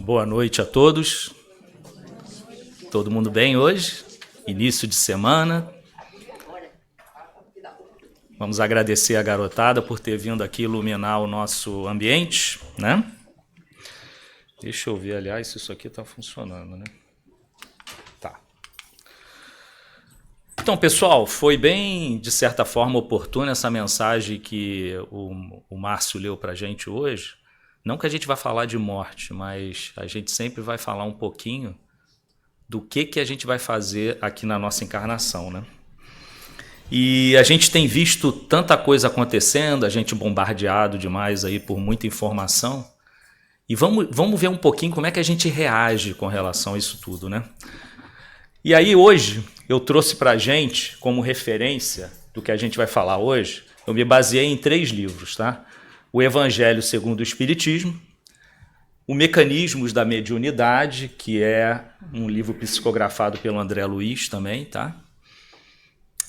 Boa noite a todos. Todo mundo bem hoje? Início de semana. Vamos agradecer a garotada por ter vindo aqui iluminar o nosso ambiente, né? Deixa eu ver, aliás, se isso aqui está funcionando, né? Tá. Então, pessoal, foi bem, de certa forma, oportuna essa mensagem que o Márcio leu para a gente hoje. Não que a gente vai falar de morte, mas a gente sempre vai falar um pouquinho do que a gente vai fazer aqui na nossa encarnação, né? E a gente tem visto tanta coisa acontecendo, a gente bombardeado demais aí por muita informação. E vamos ver um pouquinho como é que a gente reage com relação a isso tudo, né? E aí hoje eu trouxe para a gente, como referência do que a gente vai falar hoje, eu me baseei em 3 livros, tá? O Evangelho segundo o Espiritismo, o Mecanismos da Mediunidade, que é um livro psicografado pelo André Luiz também, tá?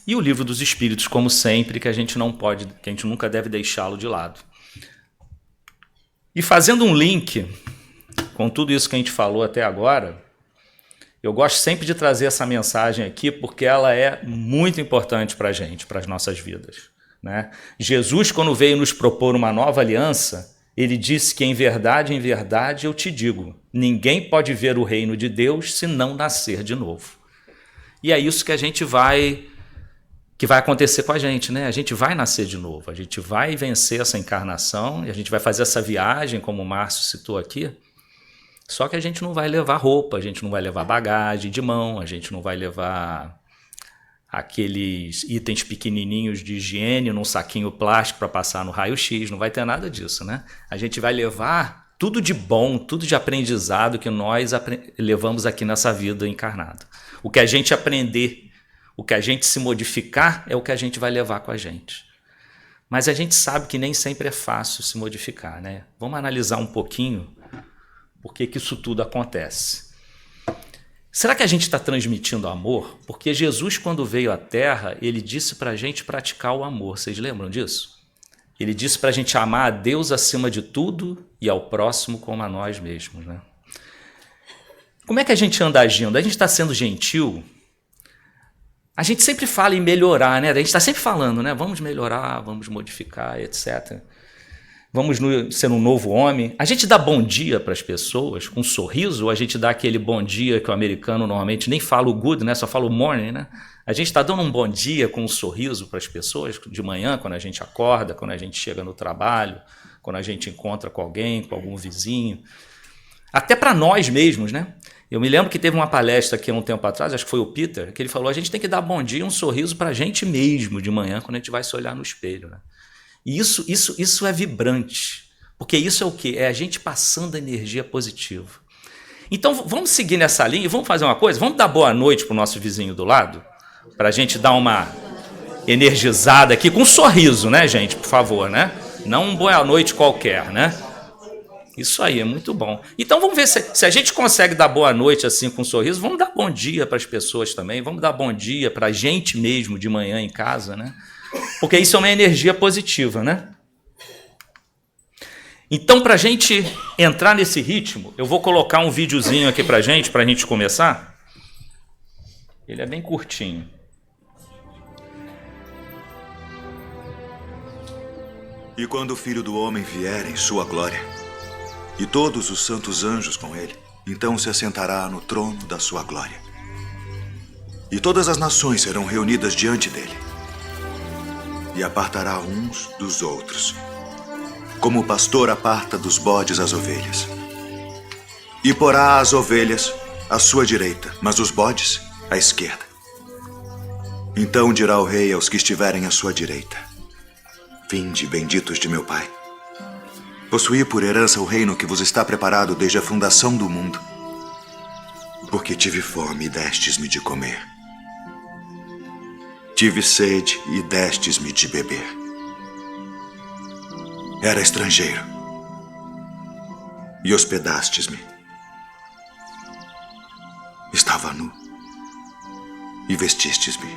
E o Livro dos Espíritos, como sempre, que a gente não pode, que a gente nunca deve deixá-lo de lado. E fazendo um link com tudo isso que a gente falou até agora, eu gosto sempre de trazer essa mensagem aqui porque ela é muito importante para a gente, para as nossas vidas, né? Jesus, quando veio nos propor uma nova aliança, ele disse que em verdade eu te digo, ninguém pode ver o reino de Deus se não nascer de novo. E é isso que vai acontecer com a gente, né? A gente vai nascer de novo, a gente vai vencer essa encarnação e a gente vai fazer essa viagem, como o Márcio citou aqui. Só que a gente não vai levar roupa, a gente não vai levar bagagem de mão, a gente não vai levar aqueles itens pequenininhos de higiene num saquinho plástico para passar no raio-x, não vai ter nada disso, né? A gente vai levar tudo de bom, tudo de aprendizado que nós levamos aqui nessa vida encarnada. O que a gente aprender, o que a gente se modificar é o que a gente vai levar com a gente. Mas a gente sabe que nem sempre é fácil se modificar, né? Vamos analisar um pouquinho por que isso tudo acontece. Será que a gente está transmitindo amor? Porque Jesus, quando veio à Terra, ele disse para a gente praticar o amor. Vocês lembram disso? Ele disse para a gente amar a Deus acima de tudo e ao próximo como a nós mesmos, né? Como é que a gente anda agindo? A gente está sendo gentil? A gente sempre fala em melhorar, né? A gente está sempre falando, né? Vamos melhorar, vamos modificar, etc. Vamos ser um novo homem. A gente dá bom dia para as pessoas com um sorriso, ou a gente dá aquele bom dia que o americano normalmente nem fala o good, né? Só fala o morning, né? A gente está dando um bom dia com um sorriso para as pessoas de manhã, quando a gente acorda, quando a gente chega no trabalho, quando a gente encontra com alguém, com algum vizinho. Até para nós mesmos, né? Eu me lembro que teve uma palestra aqui há um tempo atrás, acho que foi o Peter, que ele falou, a gente tem que dar bom dia, um sorriso para a gente mesmo de manhã, quando a gente vai se olhar no espelho, né? E isso é vibrante, porque isso é o quê? É a gente passando a energia positiva. Então vamos seguir nessa linha e vamos fazer uma coisa? Vamos dar boa noite para o nosso vizinho do lado? Para a gente dar uma energizada aqui, com um sorriso, né, gente? Por favor, né? Não um boa noite qualquer, né? Isso aí, é muito bom. Então vamos ver se a gente consegue dar boa noite assim com um sorriso, vamos dar bom dia para as pessoas também, vamos dar bom dia para a gente mesmo de manhã em casa, né? Porque isso é uma energia positiva, né? Então, para a gente entrar nesse ritmo, eu vou colocar um videozinho aqui para a gente começar. Ele é bem curtinho. E quando o Filho do Homem vier em sua glória, e todos os santos anjos com ele, então se assentará no trono da sua glória. E todas as nações serão reunidas diante dele. E apartará uns dos outros, como o pastor aparta dos bodes as ovelhas. E porá as ovelhas à sua direita, mas os bodes à esquerda. Então dirá o rei aos que estiverem à sua direita: vinde, benditos de meu Pai. Possuí por herança o reino que vos está preparado desde a fundação do mundo. Porque tive fome e destes-me de comer. Tive sede e destes-me de beber. Era estrangeiro e hospedastes-me. Estava nu e vestistes-me.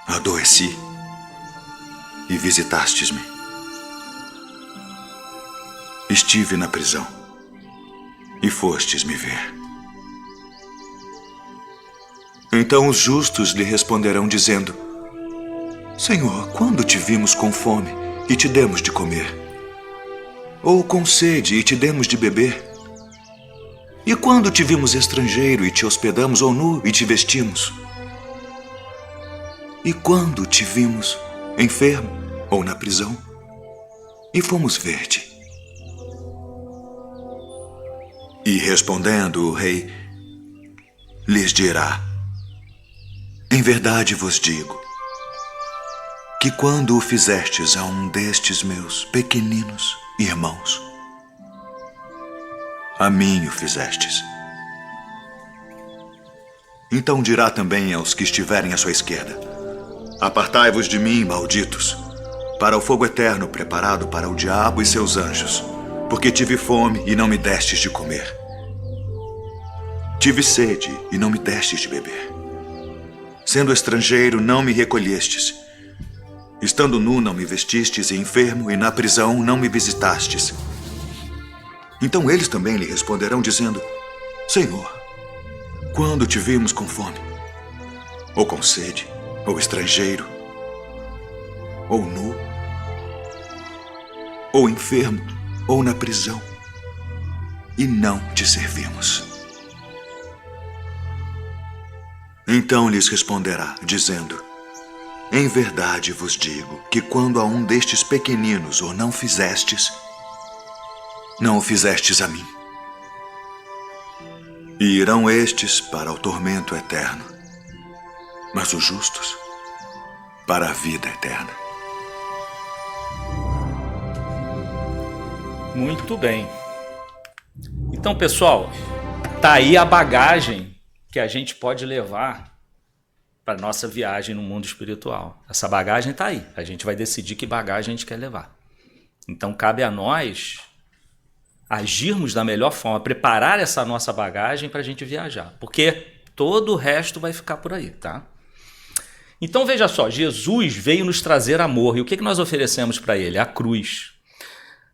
Adoeci e visitastes-me. estive na prisão e fostes me ver. Então os justos lhe responderão dizendo: Senhor, quando te vimos com fome e te demos de comer? Ou com sede e te demos de beber? E quando te vimos estrangeiro e te hospedamos, ou nu e te vestimos? E quando te vimos enfermo ou na prisão e fomos ver-te? E respondendo o rei, lhes dirá: Em verdade vos digo que quando o fizestes a um destes meus pequeninos irmãos, a mim o fizestes. Então dirá também aos que estiverem à sua esquerda: Apartai-vos de mim, malditos, para o fogo eterno preparado para o diabo e seus anjos, porque tive fome e não me destes de comer. Tive sede e não me destes de beber. Sendo estrangeiro, não me recolhestes. Estando nu, não me vestistes, e enfermo, e na prisão, não me visitastes. Então eles também lhe responderão, dizendo: Senhor, quando te vimos com fome, ou com sede, ou estrangeiro, ou nu, ou enfermo, ou na prisão, e não te servimos? Então lhes responderá, dizendo: Em verdade vos digo que quando a um destes pequeninos o não fizestes, não o fizestes a mim. E irão estes para o tormento eterno, mas os justos para a vida eterna. Muito bem. Então, pessoal, tá aí a bagagem que a gente pode levar para a nossa viagem no mundo espiritual. Essa bagagem está aí. A gente vai decidir que bagagem a gente quer levar. Então, cabe a nós agirmos da melhor forma, preparar essa nossa bagagem para a gente viajar. Porque todo o resto vai ficar por aí, tá? Então, veja só. Jesus veio nos trazer amor. E o que nós oferecemos para ele? A cruz.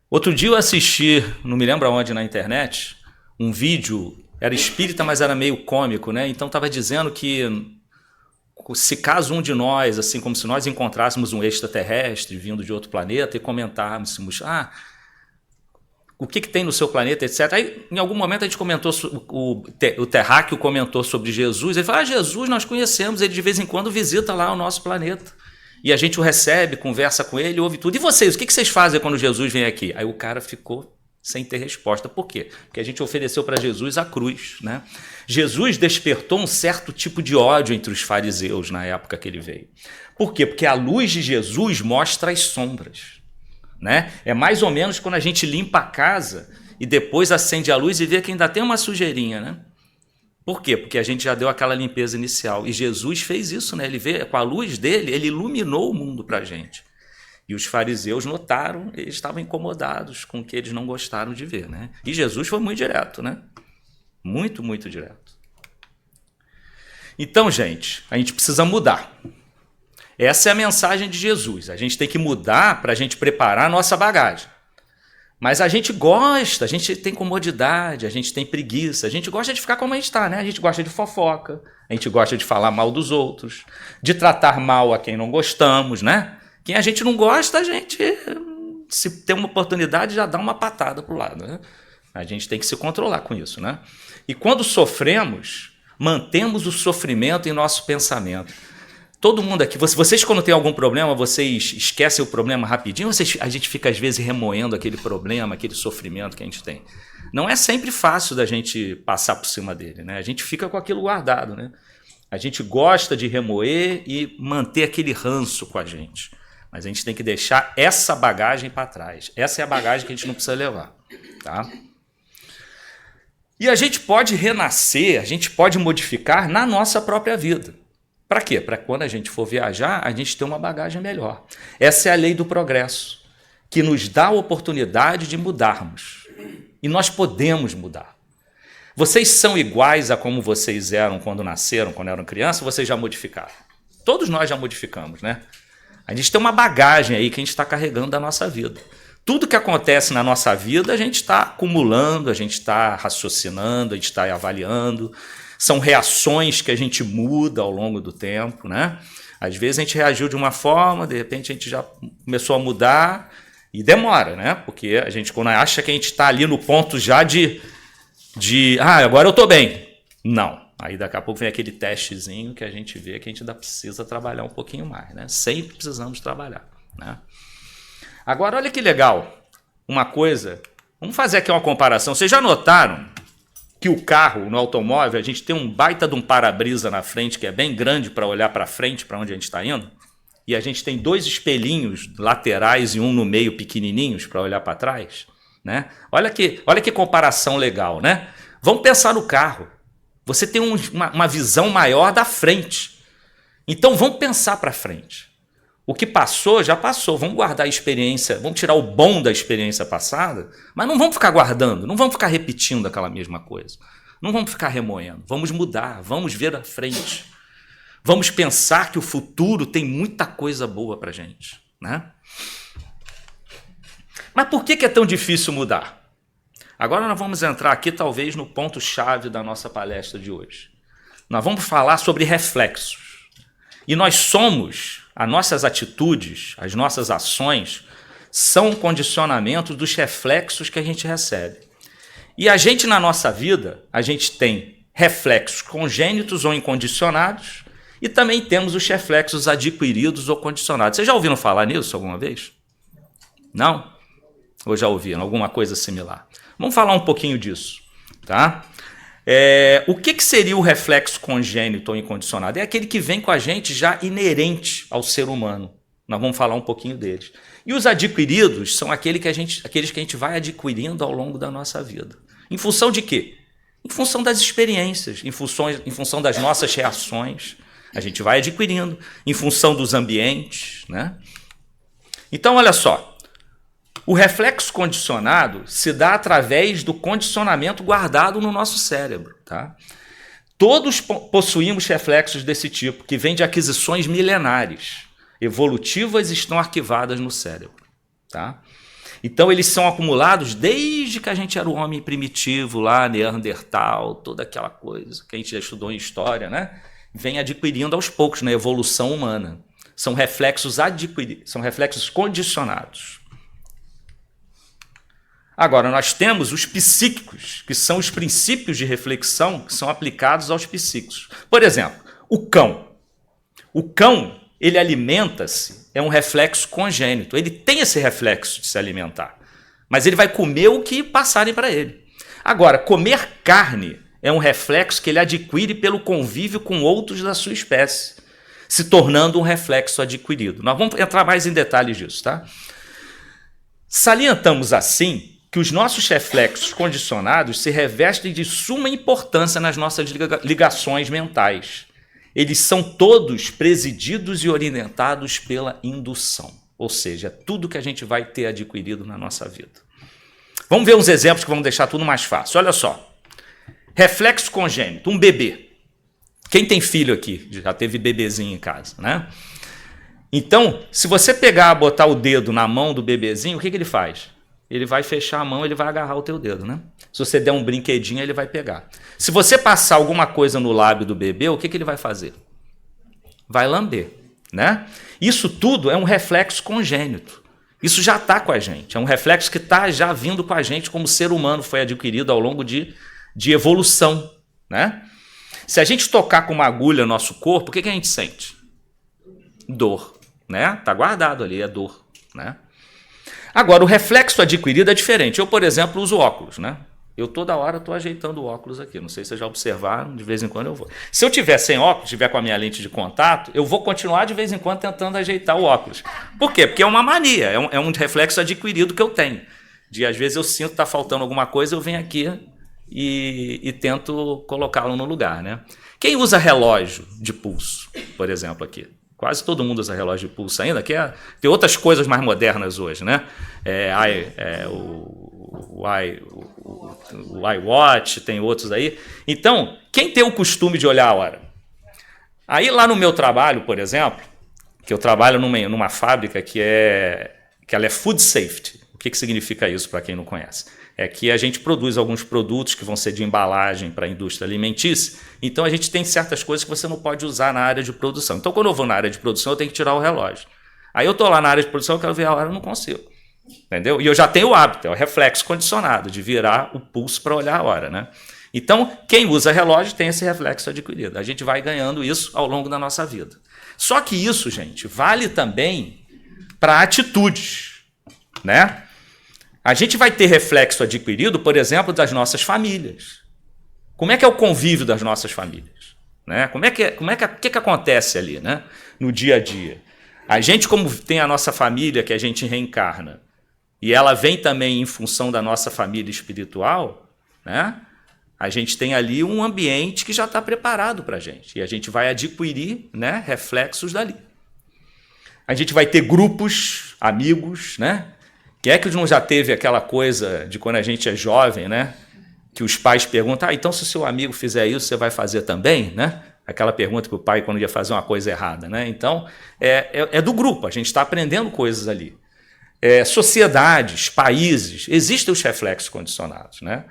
Outro dia eu assisti, não me lembro aonde na internet, um vídeo, era espírita, mas era meio cômico, né? Então estava dizendo que se caso um de nós, assim como se nós encontrássemos um extraterrestre vindo de outro planeta e comentássemos, o que tem no seu planeta, etc. Aí, em algum momento, a gente comentou, o terráqueo comentou sobre Jesus, ele falou: Jesus, nós conhecemos, ele de vez em quando visita lá o nosso planeta. E a gente o recebe, conversa com ele, ouve tudo. E vocês, o que vocês fazem quando Jesus vem aqui? Aí o cara ficou sem ter resposta. Por quê? Porque a gente ofereceu para Jesus a cruz, né? Jesus despertou um certo tipo de ódio entre os fariseus na época que ele veio. Por quê? Porque a luz de Jesus mostra as sombras, né? É mais ou menos quando a gente limpa a casa e depois acende a luz e vê que ainda tem uma sujeirinha, né? Por quê? Porque a gente já deu aquela limpeza inicial. E Jesus fez isso, né? Ele veio, com a luz dele, ele iluminou o mundo para a gente. E os fariseus notaram, eles estavam incomodados com o que eles não gostaram de ver, né? E Jesus foi muito direto, né? Muito, muito direto. Então, gente, a gente precisa mudar. Essa é a mensagem de Jesus. A gente tem que mudar para a gente preparar a nossa bagagem. Mas a gente gosta, a gente tem comodidade, a gente tem preguiça, a gente gosta de ficar como a gente está, né? A gente gosta de fofoca, a gente gosta de falar mal dos outros, de tratar mal a quem não gostamos, né? Quem a gente não gosta, a gente, se tem uma oportunidade, já dá uma patada pro lado, né? A gente tem que se controlar com isso, né? E quando sofremos, mantemos o sofrimento em nosso pensamento. Todo mundo aqui, vocês quando tem algum problema, vocês esquecem o problema rapidinho, a gente fica às vezes remoendo aquele problema, aquele sofrimento que a gente tem. Não é sempre fácil da gente passar por cima dele, né? A gente fica com aquilo guardado, né? A gente gosta de remoer e manter aquele ranço com a gente. Mas a gente tem que deixar essa bagagem para trás. Essa é a bagagem que a gente não precisa levar, tá? E a gente pode renascer, a gente pode modificar na nossa própria vida. Para quê? Para quando a gente for viajar, a gente ter uma bagagem melhor. Essa é a lei do progresso, que nos dá a oportunidade de mudarmos. E nós podemos mudar. Vocês são iguais a como vocês eram quando nasceram, quando eram crianças, ou vocês já modificaram? Todos nós já modificamos, né? A gente tem uma bagagem aí que a gente está carregando da nossa vida. Tudo que acontece na nossa vida, a gente está acumulando, a gente está raciocinando, a gente está avaliando. São reações que a gente muda ao longo do tempo, né? Às vezes a gente reagiu de uma forma, de repente a gente já começou a mudar e demora, né? Porque a gente, quando acha que a gente está ali no ponto já de agora eu estou bem. Não. Aí daqui a pouco vem aquele testezinho que a gente vê que a gente ainda precisa trabalhar um pouquinho mais, né? Sempre precisamos trabalhar, né? Agora, olha que legal. Uma coisa, vamos fazer aqui uma comparação. Vocês já notaram que o carro, no automóvel, a gente tem um baita de um para-brisa na frente, que é bem grande para olhar para frente, para onde a gente está indo? E a gente tem 2 espelhinhos laterais e um no meio pequenininhos para olhar para trás, né? Olha que comparação legal, né? Vamos pensar no carro. Você tem uma visão maior da frente. Então vamos pensar para frente. O que passou, já passou. Vamos guardar a experiência, vamos tirar o bom da experiência passada, mas não vamos ficar guardando, não vamos ficar repetindo aquela mesma coisa. Não vamos ficar remoendo. Vamos mudar, vamos ver a frente. Vamos pensar que o futuro tem muita coisa boa para a gente, né? Mas por que é tão difícil mudar? Agora nós vamos entrar aqui talvez no ponto-chave da nossa palestra de hoje. Nós vamos falar sobre reflexos. E nós somos, as nossas atitudes, as nossas ações, são um condicionamento dos reflexos que a gente recebe. E a gente na nossa vida, a gente tem reflexos congênitos ou incondicionados e também temos os reflexos adquiridos ou condicionados. Vocês já ouviram falar nisso alguma vez? Não? Ou já ouviram alguma coisa similar? Vamos falar um pouquinho disso, tá? O que seria o reflexo congênito ou incondicionado? É aquele que vem com a gente já inerente ao ser humano. Nós vamos falar um pouquinho deles. E os adquiridos são aqueles que a gente vai adquirindo ao longo da nossa vida. Em função de quê? Em função das experiências, em função das nossas reações. A gente vai adquirindo, em função dos ambientes, né? Então, olha só. O reflexo condicionado se dá através do condicionamento guardado no nosso cérebro, tá? Todos possuímos reflexos desse tipo, que vêm de aquisições milenares, evolutivas e estão arquivadas no cérebro, tá? Então, eles são acumulados desde que a gente era o homem primitivo, lá, Neandertal, toda aquela coisa que a gente já estudou em história, né? Vem adquirindo aos poucos na evolução humana. São reflexos adquiridos, são reflexos condicionados. Agora, nós temos os psíquicos, que são os princípios de reflexão que são aplicados aos psíquicos. Por exemplo, o cão. O cão, ele alimenta-se, é um reflexo congênito. Ele tem esse reflexo de se alimentar, mas ele vai comer o que passarem para ele. Agora, comer carne é um reflexo que ele adquire pelo convívio com outros da sua espécie, se tornando um reflexo adquirido. Nós vamos entrar mais em detalhes disso, tá? Salientamos assim que os nossos reflexos condicionados se revestem de suma importância nas nossas ligações mentais. Eles são todos presididos e orientados pela indução, ou seja, tudo que a gente vai ter adquirido na nossa vida. Vamos ver uns exemplos que vão deixar tudo mais fácil. Olha só. Reflexo congênito, um bebê. Quem tem filho aqui? Já teve bebezinho em casa, né? Então, se você pegar e botar o dedo na mão do bebezinho, o que ele faz? Ele vai fechar a mão, ele vai agarrar o teu dedo, né? Se você der um brinquedinho, ele vai pegar. Se você passar alguma coisa no lábio do bebê, o que ele vai fazer? Vai lamber, né? Isso tudo é um reflexo congênito. Isso já está com a gente. É um reflexo que está já vindo com a gente como ser humano foi adquirido ao longo de evolução, né? Se a gente tocar com uma agulha no nosso corpo, o que a gente sente? Dor, né? Tá guardado ali, é dor, né? Agora, o reflexo adquirido é diferente. Eu, por exemplo, uso óculos, né? Eu toda hora estou ajeitando o óculos aqui. Não sei se vocês já observaram, de vez em quando eu vou. Se eu tiver sem óculos, tiver com a minha lente de contato, eu vou continuar de vez em quando tentando ajeitar o óculos. Por quê? Porque é uma mania, é um reflexo adquirido que eu tenho. De às vezes eu sinto que está faltando alguma coisa, eu venho aqui e tento colocá-lo no lugar, né? Quem usa relógio de pulso, por exemplo, aqui? Quase todo mundo usa relógio de pulso ainda, tem outras coisas mais modernas hoje, né? O iWatch, tem outros aí. Então, quem tem o costume de olhar a hora? Aí lá no meu trabalho, por exemplo, que eu trabalho numa fábrica que ela é food safety, O que significa isso para quem não conhece? É que a gente produz alguns produtos que vão ser de embalagem para a indústria alimentícia, então a gente tem certas coisas que você não pode usar na área de produção. Então, quando eu vou na área de produção, eu tenho que tirar o relógio. Aí eu estou lá na área de produção, eu quero ver a hora, eu não consigo. Entendeu? E eu já tenho o hábito, é o reflexo condicionado, de virar o pulso para olhar a hora, né? Então, quem usa relógio tem esse reflexo adquirido. A gente vai ganhando isso ao longo da nossa vida. Só que isso, gente, vale também para atitudes, né? A gente vai ter reflexo adquirido, por exemplo, das nossas famílias. Como é que é o convívio das nossas famílias? Né? O que acontece ali, né? No dia a dia? A gente, como tem a nossa família que a gente reencarna, e ela vem também em função da nossa família espiritual, né? A gente tem ali um ambiente que já está preparado para a gente. E a gente vai adquirir, né, reflexos dali. A gente vai ter grupos, amigos, né? Quem é que não já teve aquela coisa de quando a gente é jovem, né? Que os pais perguntam, então se o seu amigo fizer isso, você vai fazer também, né? Aquela pergunta que o pai quando ia fazer uma coisa errada, né? Então, é do grupo, a gente está aprendendo coisas ali. Sociedades, países, existem os reflexos condicionados, né?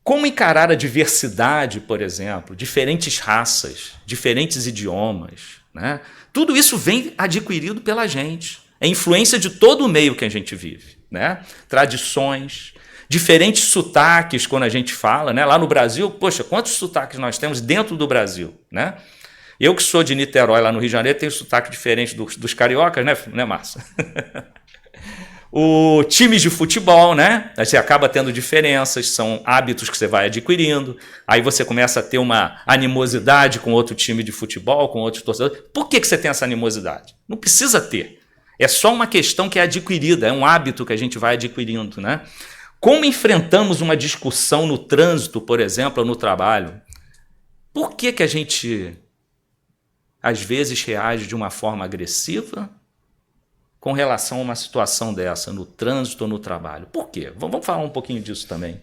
Como encarar a diversidade, por exemplo, diferentes raças, diferentes idiomas, né? Tudo isso vem adquirido pela gente. É influência de todo o meio que a gente vive, né? Tradições, diferentes sotaques quando a gente fala, né? Lá no Brasil, poxa, quantos sotaques nós temos dentro do Brasil, né? Eu que sou de Niterói, lá no Rio de Janeiro, tenho sotaque diferente dos cariocas, né, Márcia? O times de futebol, né? Você acaba tendo diferenças, são hábitos que você vai adquirindo. Aí você começa a ter uma animosidade com outro time de futebol, com outros torcedores. Por que você tem essa animosidade? Não precisa ter. É só uma questão que é adquirida, é um hábito que a gente vai adquirindo, né? Como enfrentamos uma discussão no trânsito, por exemplo, ou no trabalho? Por que a gente, às vezes, reage de uma forma agressiva com relação a uma situação dessa, no trânsito ou no trabalho? Por quê? Vamos falar um pouquinho disso também.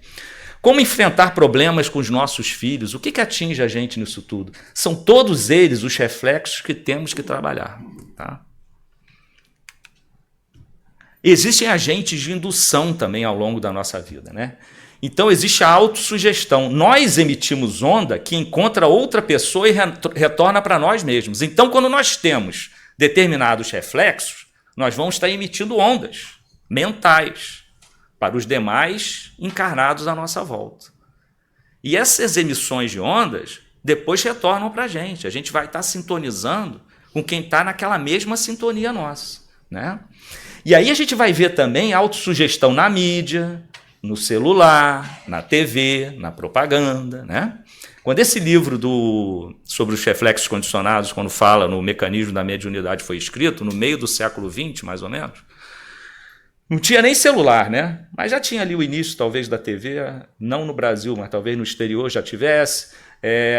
Como enfrentar problemas com os nossos filhos? O que atinge a gente nisso tudo? São todos eles os reflexos que temos que trabalhar, tá? Existem agentes de indução também ao longo da nossa vida, né? Então existe a autossugestão. Nós emitimos onda que encontra outra pessoa e retorna para nós mesmos. Então, quando nós temos determinados reflexos, nós vamos estar emitindo ondas mentais para os demais encarnados à nossa volta. E essas emissões de ondas depois retornam para a gente. A gente vai estar sintonizando com quem está naquela mesma sintonia nossa, né? E aí a gente vai ver também autossugestão na mídia, no celular, na TV, na propaganda, né? Quando esse livro sobre os reflexos condicionados, quando fala no mecanismo da mediunidade, foi escrito, no meio do século XX, mais ou menos, não tinha nem celular, né? Mas já tinha ali o início, talvez, da TV, não no Brasil, mas talvez no exterior já tivesse.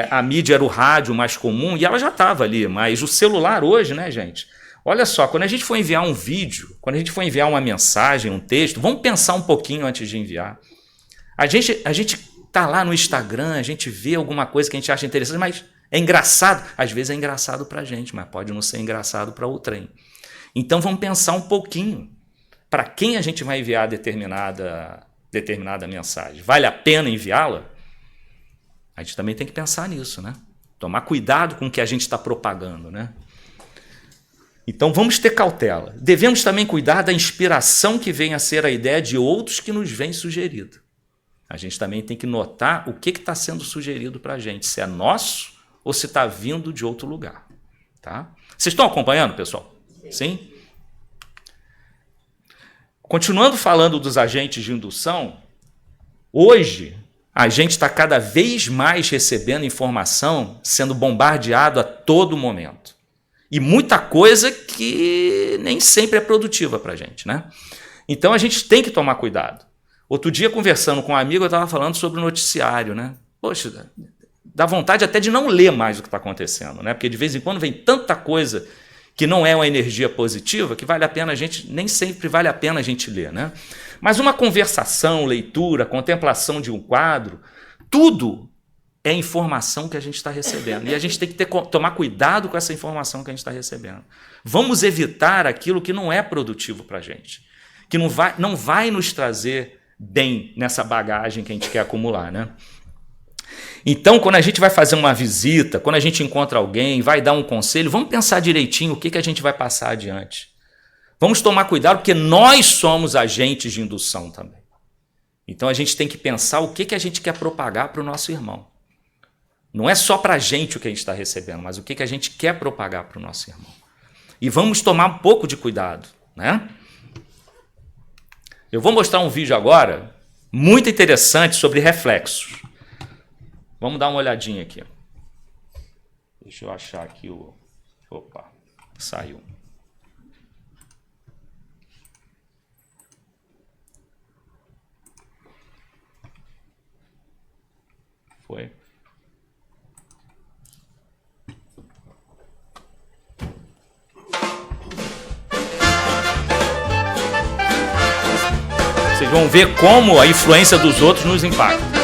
A mídia era o rádio mais comum e ela já estava ali, mas o celular hoje, né, gente? Olha só, quando a gente for enviar um vídeo, quando a gente for enviar uma mensagem, um texto, vamos pensar um pouquinho antes de enviar. A gente tá lá no Instagram, a gente vê alguma coisa que a gente acha interessante, mas é engraçado. Às vezes é engraçado para a gente, mas pode não ser engraçado para o trem. Então vamos pensar um pouquinho para quem a gente vai enviar determinada mensagem. Vale a pena enviá-la? A gente também tem que pensar nisso, né? Tomar cuidado com o que a gente está propagando, né? Então vamos ter cautela. Devemos também cuidar da inspiração que vem a ser a ideia de outros que nos vem sugerido. A gente também tem que notar o que está sendo sugerido para a gente, se é nosso ou se está vindo de outro lugar. Tá? Vocês estão acompanhando, pessoal? Sim? Continuando falando dos agentes de indução, hoje a gente está cada vez mais recebendo informação, sendo bombardeado a todo momento. E muita coisa que nem sempre é produtiva para a gente, né? Então a gente tem que tomar cuidado. Outro dia, conversando com um amigo, eu estava falando sobre o noticiário, né? Poxa, dá vontade até de não ler mais o que está acontecendo, né? Porque de vez em quando vem tanta coisa que não é uma energia positiva que vale a pena nem sempre vale a pena a gente ler, né? Mas uma conversação, leitura, contemplação de um quadro, tudo é informação que a gente está recebendo. E a gente tem que tomar cuidado com essa informação que a gente está recebendo. Vamos evitar aquilo que não é produtivo para a gente, que não vai nos trazer bem nessa bagagem que a gente quer acumular, né? Então, quando a gente vai fazer uma visita, quando a gente encontra alguém, vai dar um conselho, vamos pensar direitinho o que a gente vai passar adiante. Vamos tomar cuidado, porque nós somos agentes de indução também. Então, a gente tem que pensar o que a gente quer propagar para o nosso irmão. Não é só para a gente o que a gente está recebendo, mas o que a gente quer propagar para o nosso irmão. E vamos tomar um pouco de cuidado, né? Eu vou mostrar um vídeo agora muito interessante sobre reflexos. Vamos dar uma olhadinha aqui. Deixa eu achar aqui o... Opa, saiu. Foi. Vocês vão ver como a influência dos outros nos impacta.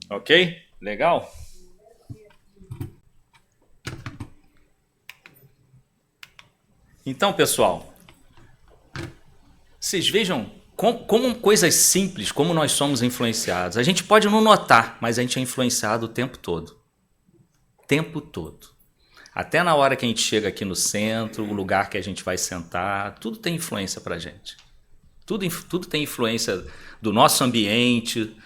Ok? Legal? Então, pessoal, vocês vejam como coisas simples, como nós somos influenciados. A gente pode não notar, mas a gente é influenciado o tempo todo. O tempo todo. Até na hora que a gente chega aqui no centro, o lugar que a gente vai sentar, tudo tem influência para a gente. Tudo tem influência do nosso ambiente,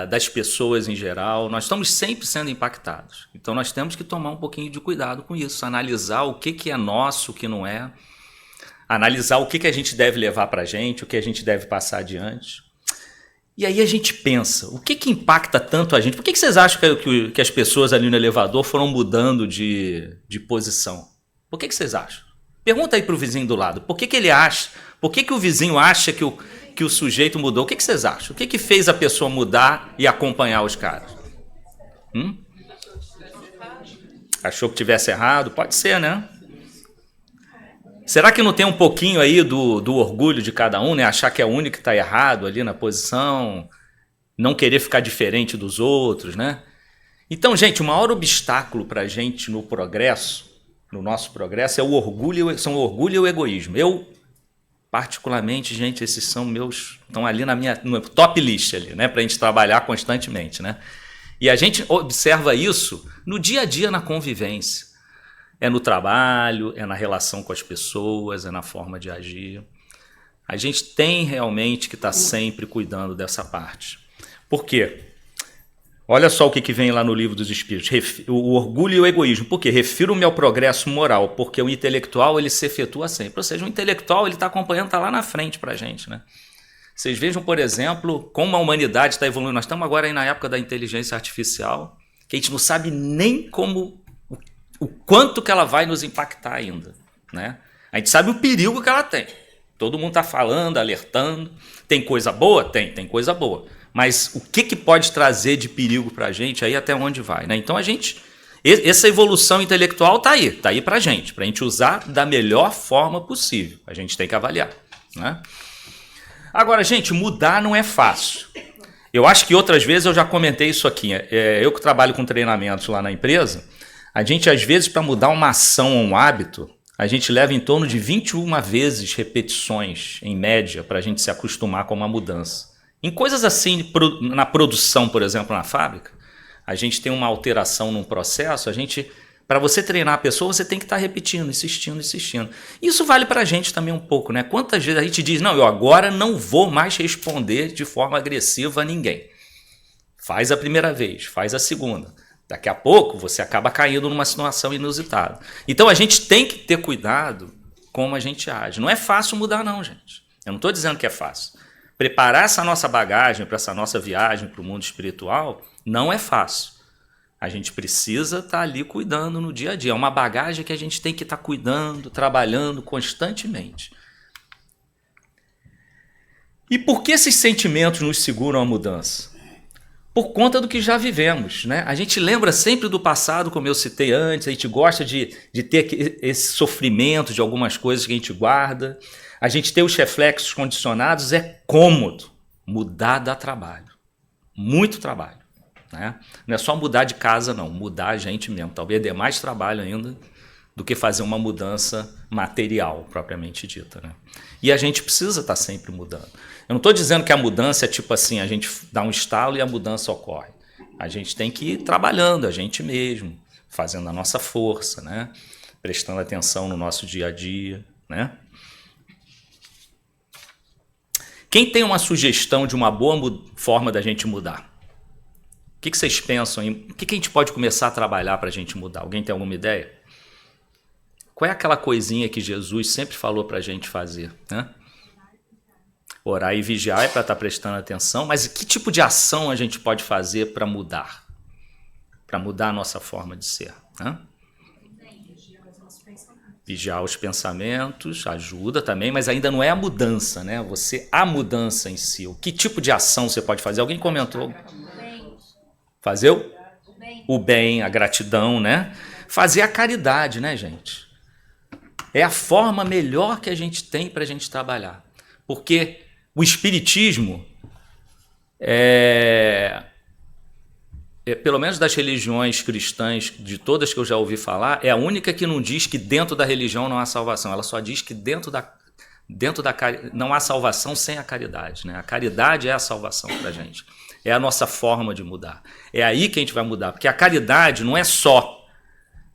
das pessoas em geral. Nós estamos sempre sendo impactados. Então nós temos que tomar um pouquinho de cuidado com isso, analisar o que é nosso, o que não é, analisar o que a gente deve levar para a gente, o que a gente deve passar adiante. E aí a gente pensa, o que impacta tanto a gente? Por que vocês acham que as pessoas ali no elevador foram mudando de posição? Por que vocês acham? Pergunta aí para o vizinho do lado, por que ele acha, por que o vizinho acha que o sujeito mudou? O que vocês acham? O que fez a pessoa mudar e acompanhar os caras? Achou que tivesse errado? Pode ser, né? Será que não tem um pouquinho aí do orgulho de cada um, né? Achar que é o único que está errado ali na posição, não querer ficar diferente dos outros, né? Então, gente, o maior obstáculo para a gente no progresso, no nosso progresso, são o orgulho e o egoísmo. Eu, particularmente, gente, esses são meus, estão ali no top list ali, né? Para a gente trabalhar constantemente, né? E a gente observa isso no dia a dia, na convivência. É no trabalho, é na relação com as pessoas, é na forma de agir. A gente tem realmente que estar sempre cuidando dessa parte. Por quê? Olha só o que vem lá no Livro dos Espíritos. O orgulho e o egoísmo. Por quê? Refiro-me ao progresso moral, porque o intelectual ele se efetua sempre. Ou seja, o intelectual ele está acompanhando, está lá na frente para a gente, né? Vocês vejam, por exemplo, como a humanidade está evoluindo. Nós estamos agora aí na época da inteligência artificial, que a gente não sabe nem o quanto que ela vai nos impactar ainda, né? A gente sabe o perigo que ela tem. Todo mundo está falando, alertando. Tem coisa boa? Tem coisa boa. Mas o que pode trazer de perigo para a gente, aí até onde vai, né? Então essa evolução intelectual está aí para a gente usar da melhor forma possível. A gente tem que avaliar, né? Agora, gente, mudar não é fácil. Eu acho que outras vezes eu já comentei isso aqui. Eu que trabalho com treinamentos lá na empresa, a gente às vezes para mudar uma ação ou um hábito, a gente leva em torno de 21 vezes repetições, em média, para a gente se acostumar com uma mudança. Em coisas assim, na produção, por exemplo, na fábrica, a gente tem uma alteração num processo, para você treinar a pessoa, você tem que estar repetindo, insistindo. Isso vale para a gente também um pouco, né? Quantas vezes a gente diz, não, eu agora não vou mais responder de forma agressiva a ninguém. Faz a primeira vez, faz a segunda. Daqui a pouco você acaba caindo numa situação inusitada. Então a gente tem que ter cuidado como a gente age. Não é fácil mudar não, gente. Eu não estou dizendo que é fácil. Preparar essa nossa bagagem para essa nossa viagem para o mundo espiritual não é fácil. A gente precisa estar ali cuidando no dia a dia. É uma bagagem que a gente tem que estar cuidando, trabalhando constantemente. E por que esses sentimentos nos seguram a mudança? Por conta do que já vivemos, né? A gente lembra sempre do passado, como eu citei antes, a gente gosta de ter esse sofrimento de algumas coisas que a gente guarda. A gente ter os reflexos condicionados é cômodo. Mudar dá trabalho. Muito trabalho, né? Não é só mudar de casa, não. Mudar a gente mesmo. Talvez dê mais trabalho ainda do que fazer uma mudança material, propriamente dita, né? E a gente precisa estar sempre mudando. Eu não estou dizendo que a mudança é tipo assim, a gente dá um estalo e a mudança ocorre. A gente tem que ir trabalhando a gente mesmo, fazendo a nossa força, né? Prestando atenção no nosso dia a dia, né? Quem tem uma sugestão de uma boa forma da gente mudar? O que vocês pensam? O que a gente pode começar a trabalhar para a gente mudar? Alguém tem alguma ideia? Qual é aquela coisinha que Jesus sempre falou para a gente fazer, né? Orar e vigiar é para estar prestando atenção, mas que tipo de ação a gente pode fazer para mudar? Para mudar a nossa forma de ser, né? Vigiar os pensamentos ajuda também, mas ainda não é a mudança, né? A mudança em si. Que tipo de ação você pode fazer? Alguém comentou? Fazer o bem, a gratidão, né? Fazer a caridade, né, gente? É a forma melhor que a gente tem para a gente trabalhar. Porque o espiritismo pelo menos das religiões cristãs, de todas que eu já ouvi falar, é a única que não diz que dentro da religião não há salvação. Ela só diz que dentro da não há salvação sem a caridade, né? A caridade é a salvação para a gente. É a nossa forma de mudar. É aí que a gente vai mudar. Porque a caridade não é só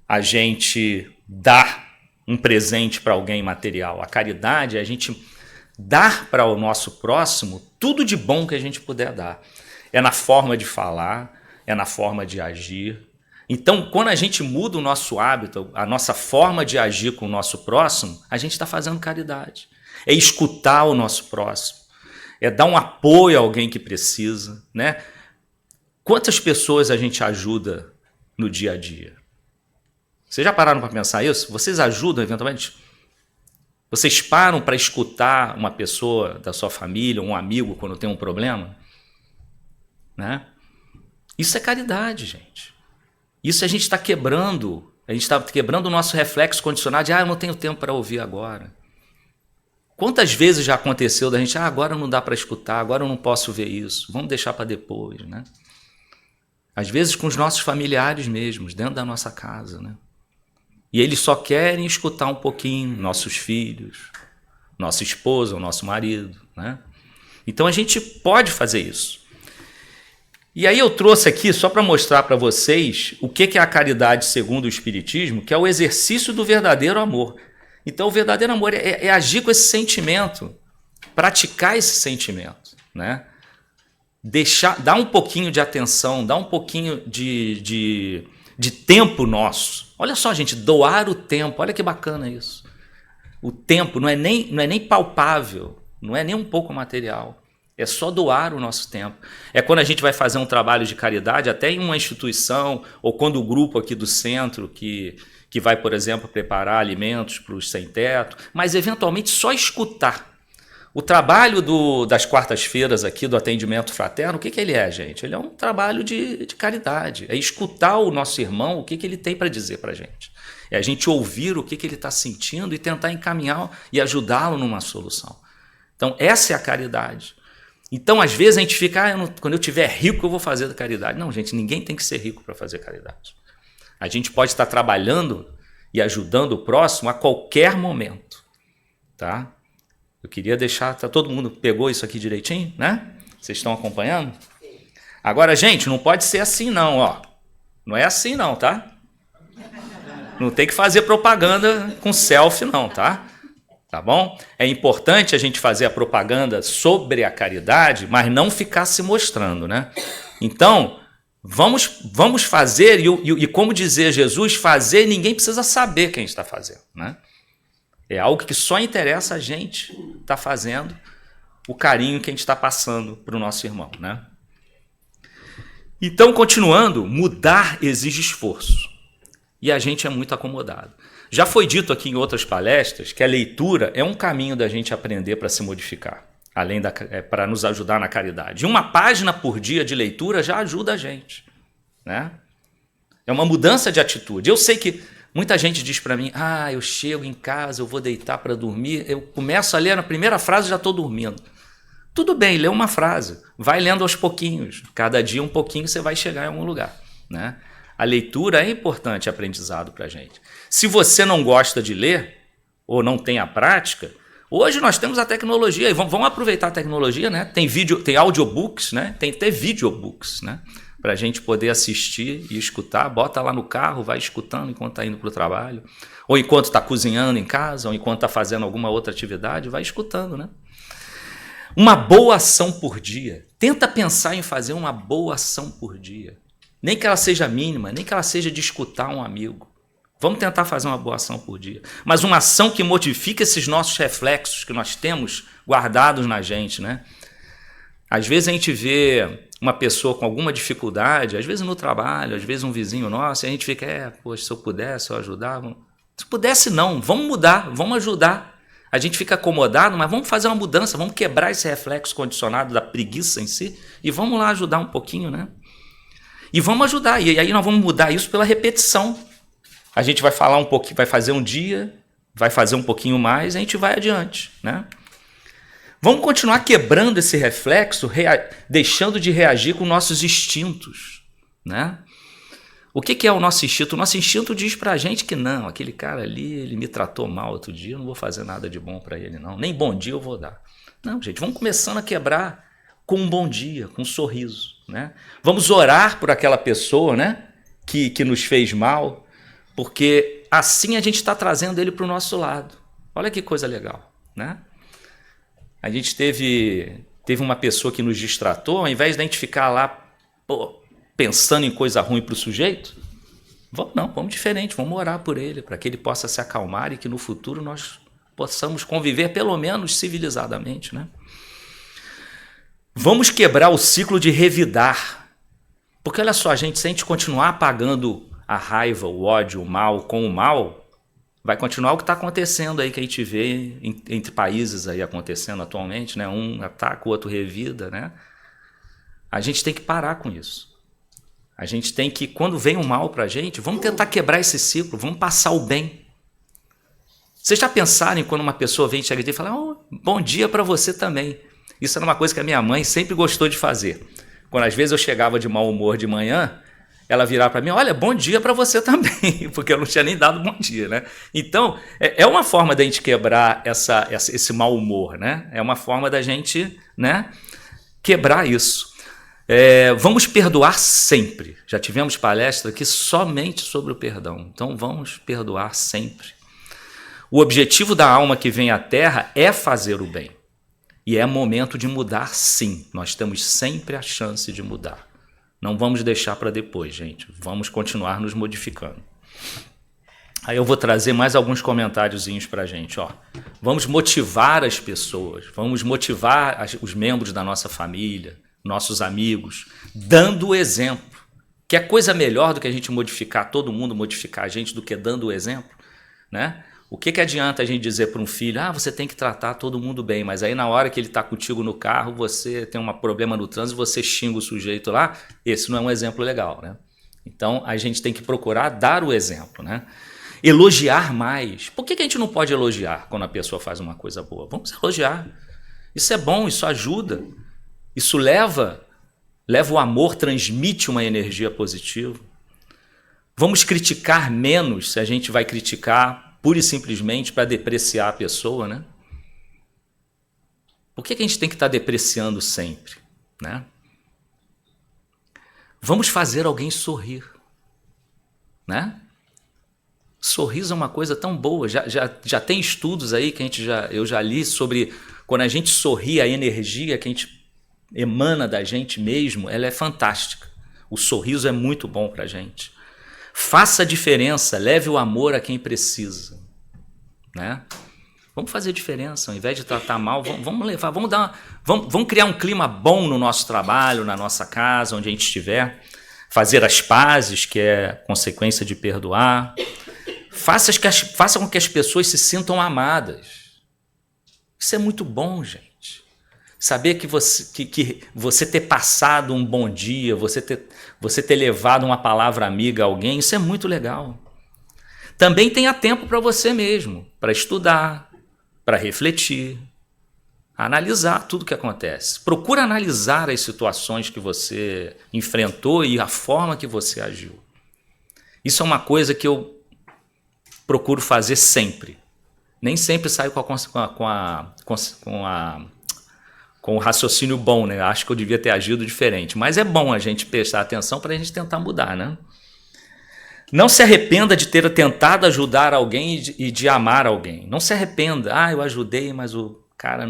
a gente dar um presente para alguém material. A caridade é a gente dar para o nosso próximo tudo de bom que a gente puder dar. É na forma de falar, é na forma de agir. Então, quando a gente muda o nosso hábito, a nossa forma de agir com o nosso próximo, a gente está fazendo caridade. É escutar o nosso próximo, é dar um apoio a alguém que precisa, né? Quantas pessoas a gente ajuda no dia a dia? Vocês já pararam para pensar isso? Vocês ajudam eventualmente? Vocês param para escutar uma pessoa da sua família, um amigo, quando tem um problema? Né? Isso é caridade, gente. Isso a gente está quebrando. A gente está quebrando o nosso reflexo condicionado de eu não tenho tempo para ouvir agora. Quantas vezes já aconteceu da gente, agora não dá para escutar, agora eu não posso ver isso, vamos deixar para depois, né? Às vezes com os nossos familiares mesmos, dentro da nossa casa, né? E eles só querem escutar um pouquinho, nossos filhos, nossa esposa, o nosso marido, né? Então a gente pode fazer isso. E aí eu trouxe aqui só para mostrar para vocês o que é a caridade segundo o Espiritismo, que é o exercício do verdadeiro amor. Então o verdadeiro amor é agir com esse sentimento praticar esse sentimento, né? Dar um pouquinho de atenção, dar um pouquinho de tempo nosso. Olha só, gente, doar o tempo, olha que bacana isso. O tempo não é nem palpável, não é nem um pouco material. É só doar o nosso tempo. É quando a gente vai fazer um trabalho de caridade, até em uma instituição, ou quando o grupo aqui do centro, que vai, por exemplo, preparar alimentos para os sem-teto, mas eventualmente só escutar. O trabalho das quartas-feiras aqui do atendimento fraterno, o que ele é, gente? Ele é um trabalho de caridade. É escutar o nosso irmão, o que ele tem para dizer para a gente. É a gente ouvir o que ele está sentindo e tentar encaminhar e ajudá-lo numa solução. Então, essa é a caridade. Então, às vezes, a gente fica, quando eu tiver rico, eu vou fazer da caridade. Não, gente, ninguém tem que ser rico para fazer caridade. A gente pode estar trabalhando e ajudando o próximo a qualquer momento, tá? Eu queria deixar, todo mundo pegou isso aqui direitinho, né? Vocês estão acompanhando? Agora, gente, não pode ser assim não, ó. Não é assim não, tá? Não tem que fazer propaganda com selfie não, tá? Tá bom? É importante a gente fazer a propaganda sobre a caridade, mas não ficar se mostrando, né? Então, vamos fazer, e como dizia Jesus, fazer, ninguém precisa saber quem está fazendo, né? É algo que só interessa a gente estar fazendo, o carinho que a gente está passando para o nosso irmão, né? Então, continuando, mudar exige esforço. E a gente é muito acomodado. Já foi dito aqui em outras palestras que a leitura é um caminho da gente aprender para se modificar, além para nos ajudar na caridade. E uma página por dia de leitura já ajuda a gente, né? É uma mudança de atitude. Eu sei que muita gente diz para mim, eu chego em casa, eu vou deitar para dormir, eu começo a ler na primeira frase e já estou dormindo. Tudo bem, lê uma frase, vai lendo aos pouquinhos, cada dia um pouquinho você vai chegar em algum lugar, né? A leitura é importante aprendizado para a gente. Se você não gosta de ler, ou não tem a prática, hoje nós temos a tecnologia, e vamos aproveitar a tecnologia, né? Tem audiobooks, né? Tem até videobooks, né? Para a gente poder assistir e escutar, bota lá no carro, vai escutando enquanto está indo para o trabalho, ou enquanto está cozinhando em casa, ou enquanto está fazendo alguma outra atividade, vai escutando, né? Uma boa ação por dia. Tenta pensar em fazer uma boa ação por dia. Nem que ela seja mínima, nem que ela seja de escutar um amigo. Vamos tentar fazer uma boa ação por dia. Mas uma ação que modifique esses nossos reflexos que nós temos guardados na gente, né? Às vezes a gente vê uma pessoa com alguma dificuldade, às vezes no trabalho, às vezes um vizinho nosso, e a gente fica, poxa, se eu pudesse, eu ajudava. Se pudesse não, vamos mudar, vamos ajudar. A gente fica acomodado, mas vamos fazer uma mudança, vamos quebrar esse reflexo condicionado da preguiça em si e vamos lá ajudar um pouquinho, né? E vamos ajudar, e aí nós vamos mudar isso pela repetição. A gente vai falar um pouquinho, vai fazer um dia, vai fazer um pouquinho mais, a gente vai adiante, né? Vamos continuar quebrando esse reflexo, deixando de reagir com nossos instintos, né? O que é o nosso instinto? O nosso instinto diz pra gente que não, aquele cara ali, ele me tratou mal outro dia, eu não vou fazer nada de bom para ele não, nem bom dia eu vou dar. Não, gente, vamos começando a quebrar com um bom dia, com um sorriso, né? Vamos orar por aquela pessoa, né, que nos fez mal, porque assim a gente está trazendo ele para o nosso lado. Olha que coisa legal, né? A gente teve uma pessoa que nos distratou, ao invés de a gente ficar lá pensando em coisa ruim para o sujeito, vamos diferente, vamos orar por ele, para que ele possa se acalmar e que no futuro nós possamos conviver pelo menos civilizadamente, né? Vamos quebrar o ciclo de revidar, porque olha só, gente, se a gente continuar apagando a raiva, o ódio, o mal com o mal, vai continuar o que está acontecendo aí, que a gente vê entre países aí acontecendo atualmente, né? Um ataca, o outro revida, né? A gente tem que parar com isso. A gente tem que, quando vem o mal para a gente, vamos tentar quebrar esse ciclo, vamos passar o bem. Vocês já pensaram em quando uma pessoa vem te agredir e fala, bom dia para você também. Isso era uma coisa que a minha mãe sempre gostou de fazer. Quando às vezes eu chegava de mau humor de manhã, ela virava para mim, olha, bom dia para você também, porque eu não tinha nem dado bom dia, né? Então, é uma forma da gente quebrar esse mau humor, né? É uma forma da gente, né, quebrar isso. Vamos perdoar sempre. Já tivemos palestra aqui somente sobre o perdão. Então, vamos perdoar sempre. O objetivo da alma que vem à Terra é fazer o bem. E é momento de mudar, sim. Nós temos sempre a chance de mudar. Não vamos deixar para depois, gente. Vamos continuar nos modificando. Aí eu vou trazer mais alguns comentáriozinhos para a gente. Ó. Vamos motivar as pessoas, vamos motivar os membros da nossa família, nossos amigos, dando o exemplo. Que é coisa melhor do que a gente modificar, todo mundo modificar a gente, do que dando o exemplo, né? O que adianta a gente dizer para um filho, você tem que tratar todo mundo bem, mas aí na hora que ele está contigo no carro, você tem um problema no trânsito, você xinga o sujeito lá, esse não é um exemplo legal, né? Então a gente tem que procurar dar o exemplo, né? Elogiar mais. Por que a gente não pode elogiar quando a pessoa faz uma coisa boa? Vamos elogiar. Isso é bom, isso ajuda, isso leva o amor, transmite uma energia positiva. Vamos criticar menos se a gente vai criticar pura e simplesmente para depreciar a pessoa, né? Por que a gente tem que estar depreciando sempre, né? Vamos fazer alguém sorrir, né? Sorriso é uma coisa tão boa. Já tem estudos aí que eu já li sobre quando a gente sorri, a energia que a gente emana da gente mesmo, ela é fantástica. O sorriso é muito bom para a gente. Faça a diferença, leve o amor a quem precisa, né? Vamos fazer diferença, ao invés de tratar mal, vamos levar, vamos criar um clima bom no nosso trabalho, na nossa casa, onde a gente estiver, fazer as pazes, que é consequência de perdoar. Faça com que as pessoas se sintam amadas. Isso é muito bom, gente. Saber que você ter passado um bom dia, você ter levado uma palavra amiga a alguém, isso é muito legal. Também tenha tempo para você mesmo, para estudar, para refletir, analisar tudo que acontece. Procura analisar as situações que você enfrentou e a forma que você agiu. Isso é uma coisa que eu procuro fazer sempre. Nem sempre saio com o raciocínio bom, né? Acho que eu devia ter agido diferente. Mas é bom a gente prestar atenção para a gente tentar mudar, né? Não se arrependa de ter tentado ajudar alguém e de amar alguém. Não se arrependa. Eu ajudei, mas o cara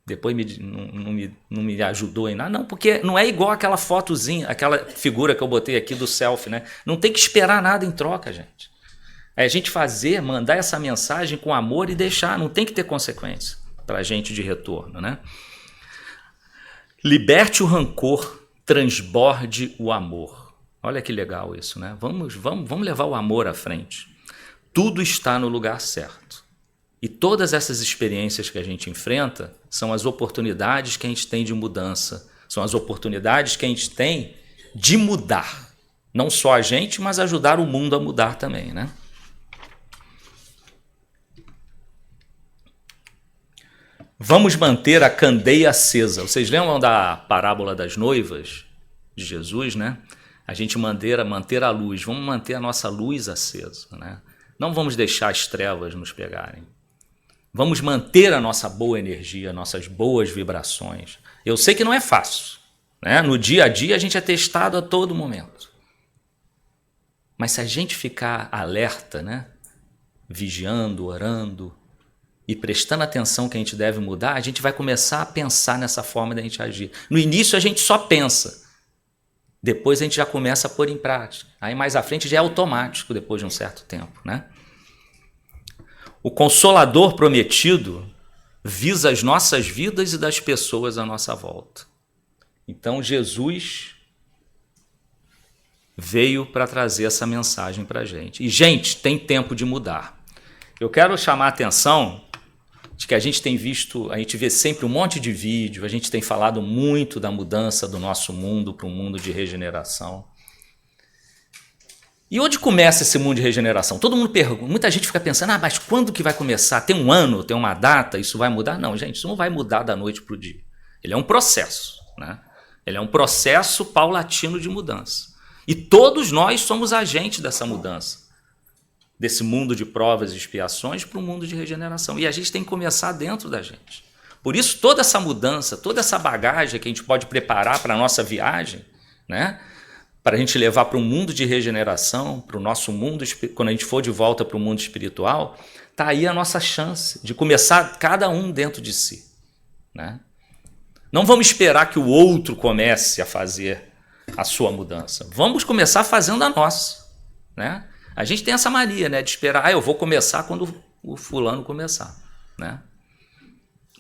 depois não me ajudou em nada. Não, porque não é igual aquela fotozinha, aquela figura que eu botei aqui do selfie, né? Não tem que esperar nada em troca, gente. É a gente mandar essa mensagem com amor e deixar. Não tem que ter consequência para a gente de retorno, né? Liberte o rancor, transborde o amor. Olha que legal isso, né? Vamos levar o amor à frente. Tudo está no lugar certo. E todas essas experiências que a gente enfrenta são as oportunidades que a gente tem de mudança. São as oportunidades que a gente tem de mudar. Não só a gente, mas ajudar o mundo a mudar também, né? Vamos manter a candeia acesa. Vocês lembram da parábola das noivas de Jesus, né? A gente manter a luz. Vamos manter a nossa luz acesa, né? Não vamos deixar as trevas nos pegarem. Vamos manter a nossa boa energia, nossas boas vibrações. Eu sei que não é fácil, né? No dia a dia a gente é testado a todo momento. Mas se a gente ficar alerta, né? Vigiando, orando e prestando atenção que a gente deve mudar, a gente vai começar a pensar nessa forma de a gente agir. No início a gente só pensa, depois a gente já começa a pôr em prática. Aí mais à frente já é automático depois de um certo tempo, né? O Consolador prometido visa as nossas vidas e das pessoas à nossa volta. Então Jesus veio para trazer essa mensagem para a gente. E, gente, tem tempo de mudar. Eu quero chamar a atenção de que a gente vê sempre um monte de vídeo, a gente tem falado muito da mudança do nosso mundo para um mundo de regeneração. E onde começa esse mundo de regeneração? Todo mundo pergunta, muita gente fica pensando, mas quando que vai começar? Tem um ano, tem uma data, isso vai mudar? Não, gente, isso não vai mudar da noite para o dia. Ele é um processo, né? Ele é um processo paulatino de mudança. E todos nós somos agentes dessa mudança. Desse mundo de provas e expiações para um mundo de regeneração. E a gente tem que começar dentro da gente. Por isso, toda essa mudança, toda essa bagagem que a gente pode preparar para a nossa viagem, né? Para a gente levar para um mundo de regeneração, para o nosso mundo, quando a gente for de volta para o mundo espiritual, está aí a nossa chance de começar cada um dentro de si, né? Não vamos esperar que o outro comece a fazer a sua mudança. Vamos começar fazendo a nossa, né? A gente tem essa mania, né, de esperar, eu vou começar quando o fulano começar, né?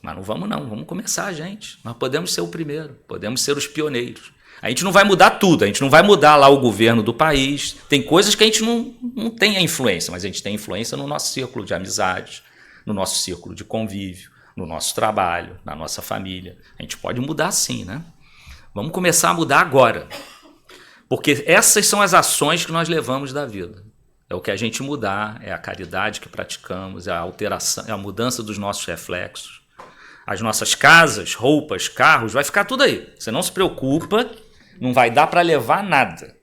Mas não, vamos começar, gente. Nós podemos ser o primeiro, podemos ser os pioneiros. A gente não vai mudar tudo, a gente não vai mudar lá o governo do país. Tem coisas que a gente não tem a influência, mas a gente tem influência no nosso círculo de amizades, no nosso círculo de convívio, no nosso trabalho, na nossa família. A gente pode mudar sim, né? Vamos começar a mudar agora. Porque essas são as ações que nós levamos da vida. É o que a gente mudar, é a caridade que praticamos, é a alteração, é a mudança dos nossos reflexos. As nossas casas, roupas, carros, vai ficar tudo aí. Você não se preocupa, não vai dar para levar nada.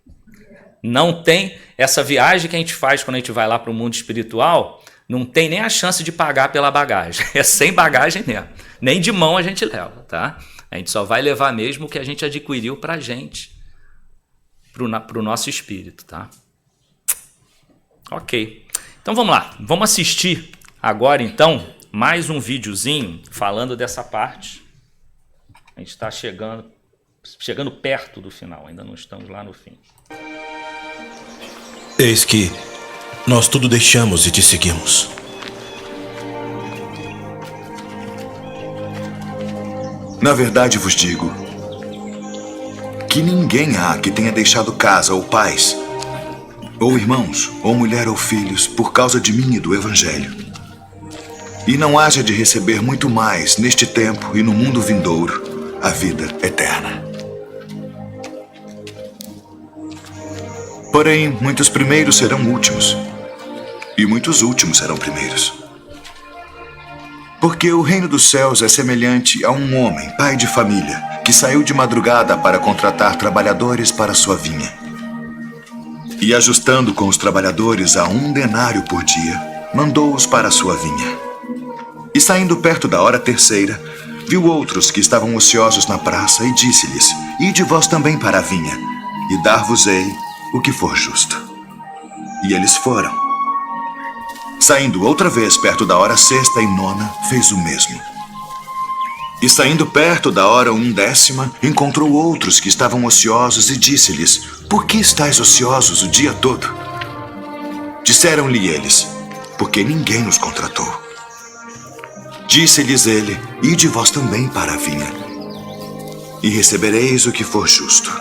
Não tem essa viagem que a gente faz quando a gente vai lá para o mundo espiritual, não tem nem a chance de pagar pela bagagem. É sem bagagem mesmo. Nem de mão a gente leva, tá? A gente só vai levar mesmo o que a gente adquiriu para a gente, para o nosso espírito, tá? Ok. Então vamos lá. Vamos assistir agora, então, mais um videozinho falando dessa parte. A gente está chegando perto do final. Ainda não estamos lá no fim. Eis que nós tudo deixamos e te seguimos. Na verdade vos digo que ninguém há que tenha deixado casa ou pais, ou irmãos, ou mulher ou filhos, por causa de mim e do Evangelho, e não haja de receber muito mais neste tempo e no mundo vindouro a vida eterna. Porém, muitos primeiros serão últimos, e muitos últimos serão primeiros. Porque o reino dos céus é semelhante a um homem, pai de família, que saiu de madrugada para contratar trabalhadores para sua vinha. E ajustando com os trabalhadores a 1 denário por dia, mandou-os para a sua vinha. E saindo perto da hora terceira, viu outros que estavam ociosos na praça e disse-lhes: Ide vós também para a vinha, e dar-vos-ei o que for justo. E eles foram. Saindo outra vez perto da hora sexta e nona, fez o mesmo. E saindo perto da hora 1/10, encontrou outros que estavam ociosos e disse-lhes: Por que estáis ociosos o dia todo? Disseram-lhe eles: Porque ninguém nos contratou. Disse-lhes ele: Ide vós também para a vinha, e recebereis o que for justo.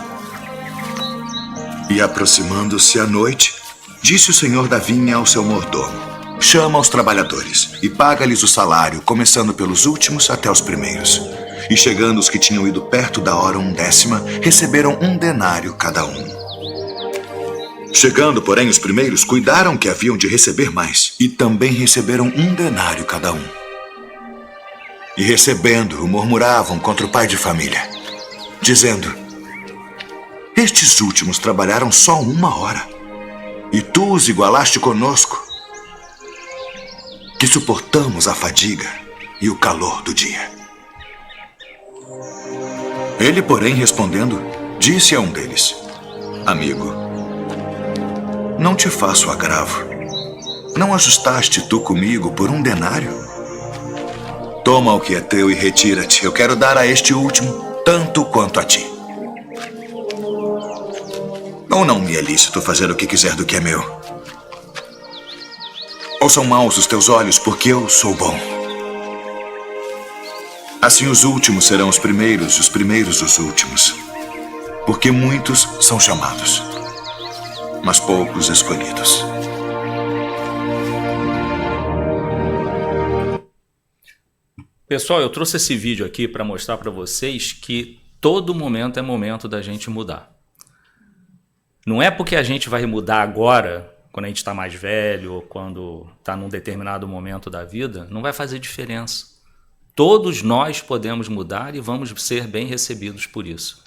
E aproximando-se a noite, disse o senhor da vinha ao seu mordomo: Chama os trabalhadores e paga-lhes o salário, começando pelos últimos até os primeiros. E chegando os que tinham ido perto da hora 1/10, receberam 1 denário cada um. Chegando, porém, os primeiros, cuidaram que haviam de receber mais, e também receberam 1 denário cada um. E recebendo-o, murmuravam contra o pai de família, dizendo: Estes últimos trabalharam só 1 hora, e tu os igualaste conosco, que suportamos a fadiga e o calor do dia. Ele, porém, respondendo, disse a um deles: Amigo, não te faço agravo. Não ajustaste tu comigo por 1 denário? Toma o que é teu e retira-te. Eu quero dar a este último tanto quanto a ti. Ou não me é lícito fazer o que quiser do que é meu? Ou são maus os teus olhos porque eu sou bom? Assim os últimos serão os primeiros e os primeiros os últimos. Porque muitos são chamados, mas poucos escolhidos. Pessoal, eu trouxe esse vídeo aqui para mostrar para vocês que todo momento é momento da gente mudar. Não é porque a gente vai mudar agora, quando a gente está mais velho ou quando está num determinado momento da vida, não vai fazer diferença. Todos nós podemos mudar e vamos ser bem recebidos por isso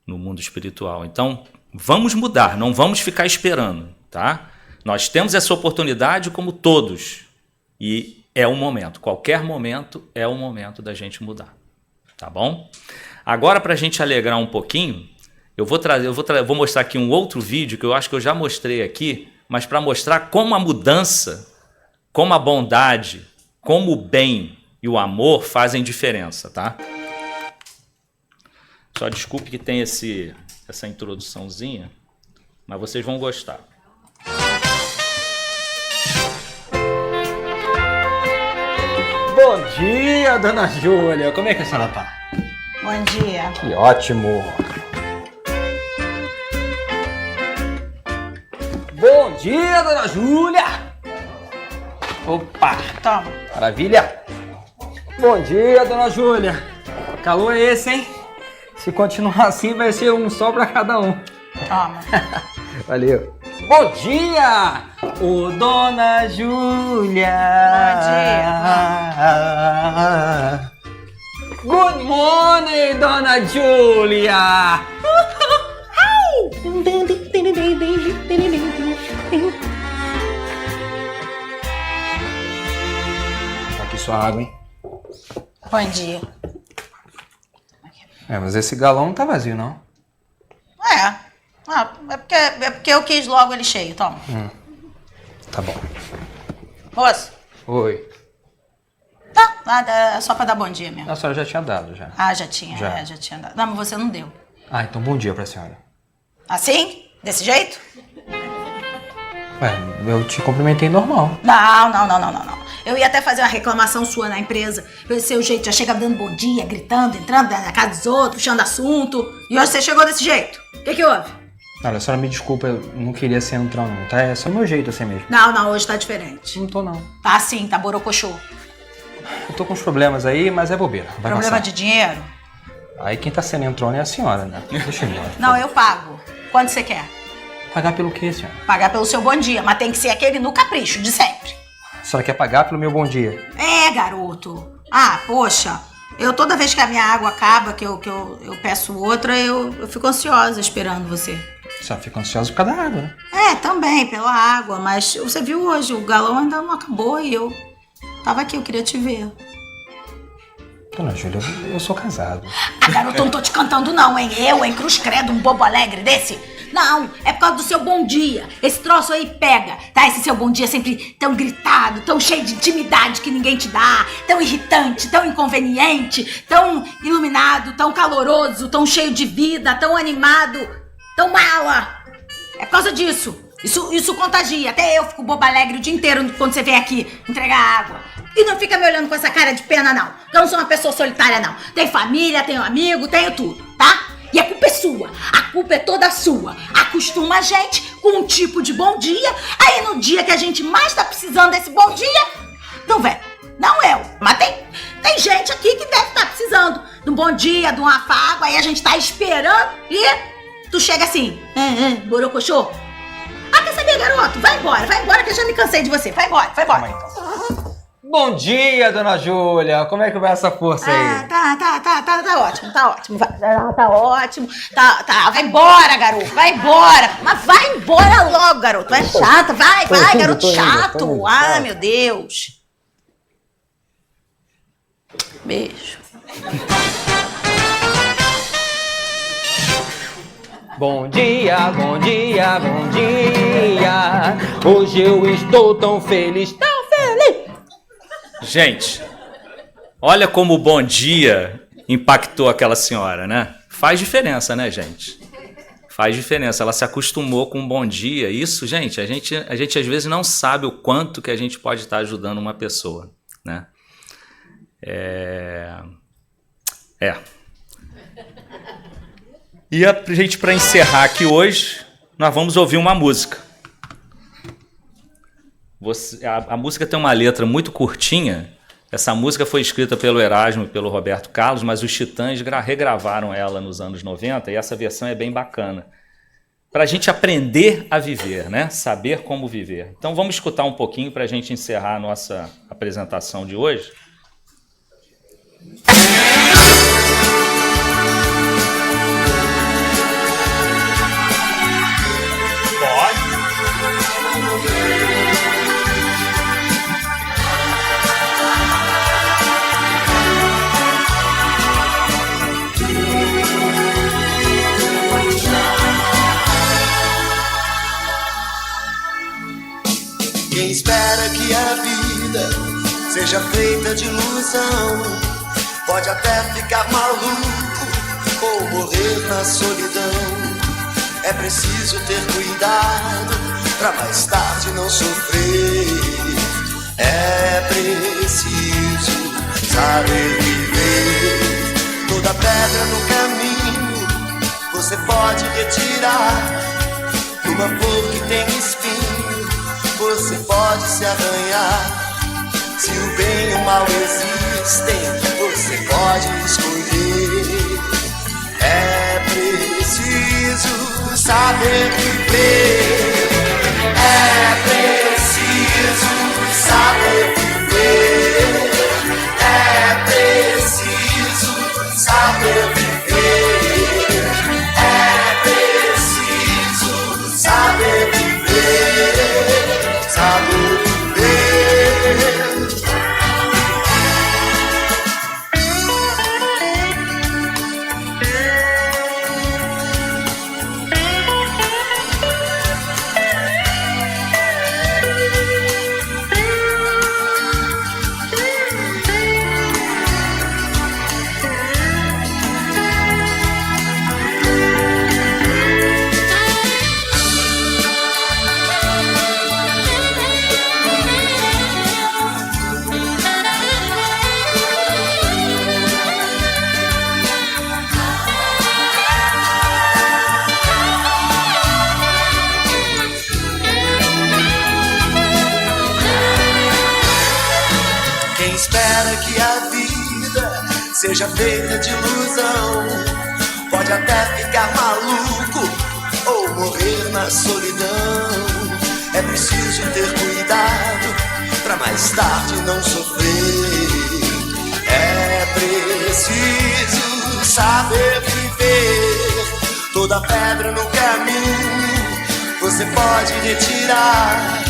no mundo espiritual. Então, vamos mudar, não vamos ficar esperando, tá? Nós temos essa oportunidade como todos e é o momento. Qualquer momento é o momento da gente mudar, tá bom? Agora, para a gente alegrar um pouquinho, eu vou mostrar aqui um outro vídeo que eu acho que eu já mostrei aqui, mas para mostrar como a mudança, como a bondade, como o bem e o amor fazem diferença, tá? Só desculpe que tem essa introduçãozinha, mas vocês vão gostar. Bom dia, dona Júlia. Como é que a senhora tá? Bom dia. Que ótimo. Bom dia, dona Júlia. Opa, Toma. maravilha. Bom dia, dona Júlia. Calor é esse, hein? Se continuar assim, vai ser um só pra cada um. Toma. Valeu. Bom dia, ô dona Júlia. Bom Good morning, dona Júlia. Tá aqui sua água, hein? Bom dia. Mas esse galão não tá vazio, não. É porque eu quis logo ele cheio. Toma. Tá bom. Moço. Oi. Tá, nada, é só pra dar bom dia mesmo. A senhora já tinha dado, já. Ah, já tinha. Já. Já tinha dado. Não, mas você não deu. Ah, então bom dia pra senhora. Assim? Desse jeito? Ué, eu te cumprimentei normal. Não. Eu ia até fazer uma reclamação sua na empresa. Pelo seu jeito, já chega dando bom dia, gritando, entrando na casa dos outros, puxando assunto. E hoje você chegou desse jeito. O que houve? Olha, a senhora me desculpa, eu não queria ser entrão, não, tá? É só meu jeito assim mesmo. Não, hoje tá diferente. Não tô, não. Tá sim, tá borocochô. Eu tô com uns problemas aí, mas é bobeira. Vai Problema passar. de dinheiro? Aí quem tá sendo entrona é a senhora, né? Deixa eu ir embora. Não, eu pago. Quanto você quer? Pagar pelo quê, senhora? Pagar pelo seu bom dia, mas tem que ser aquele no capricho, de sempre. A senhora quer pagar pelo meu bom dia? É, garoto. Ah, poxa. Eu toda vez que a minha água acaba, que eu peço outra, eu fico ansiosa esperando você. A senhora fica ansiosa por causa da água, né? É, também, pela água, mas você viu hoje, o galão ainda não acabou e eu tava aqui, eu queria te ver. Dona Júlia, eu sou casado. Ah, garoto, eu não tô te cantando não, hein? Eu, hein? Cruz credo, um bobo alegre desse? Não, é por causa do seu bom dia. Esse troço aí pega, tá? Esse seu bom dia sempre tão gritado, tão cheio de intimidade que ninguém te dá, tão irritante, tão inconveniente, tão iluminado, tão caloroso, tão cheio de vida, tão animado, tão mala. É por causa disso. Isso contagia. Até eu fico boba alegre o dia inteiro quando você vem aqui entregar água. E não fica me olhando com essa cara de pena, não. Eu não sou uma pessoa solitária, não. Tenho família, tenho amigo, tenho tudo, tá? E a culpa é sua. A culpa é toda sua. Acostuma a gente com um tipo de bom dia. Aí no dia que a gente mais tá precisando desse bom dia, não vem. Não eu. Mas tem gente aqui que deve estar precisando de um bom dia, de um afago. Aí a gente tá esperando e tu chega assim. Borocochô. Ah, quer saber, garoto? Vai embora que eu já me cansei de você. Vai embora. Bom dia, dona Júlia. Como é que vai essa força aí? Tá ótimo. Tá ótimo. Tá. Vai embora, garoto. Vai embora. Mas vai embora logo, garoto. Vai chata. Vai, garoto chato. Ah, meu Deus. Beijo. Bom dia. Hoje eu estou tão feliz. Gente, olha como o bom dia impactou aquela senhora, né? Faz diferença, né, gente? Faz diferença. Ela se acostumou com um bom dia. Isso, gente, a gente às vezes não sabe o quanto que a gente pode estar ajudando uma pessoa, né? E para encerrar aqui hoje, nós vamos ouvir uma música. A música tem uma letra muito curtinha. Essa música foi escrita pelo Erasmo e pelo Roberto Carlos, mas os Titãs regravaram ela nos anos 90 e essa versão é bem bacana. Para a gente aprender a viver, né? Saber como viver. Então vamos escutar um pouquinho para a gente encerrar a nossa apresentação de hoje. Quem espera que a vida seja feita de ilusão pode até ficar maluco ou morrer na solidão. É preciso ter cuidado pra mais tarde não sofrer. É preciso saber viver. Toda pedra no caminho você pode retirar. Uma flor que tem espinho você pode se arranhar. Se o bem e o mal existem, você pode escolher. É preciso saber viver. É preciso saber viver. É preciso saber viver. É preciso saber viver. Saber viver. Espera que a vida seja feita de ilusão. Pode até ficar maluco ou morrer na solidão. É preciso ter cuidado pra mais tarde não sofrer. É preciso saber viver. Toda pedra no caminho você pode retirar.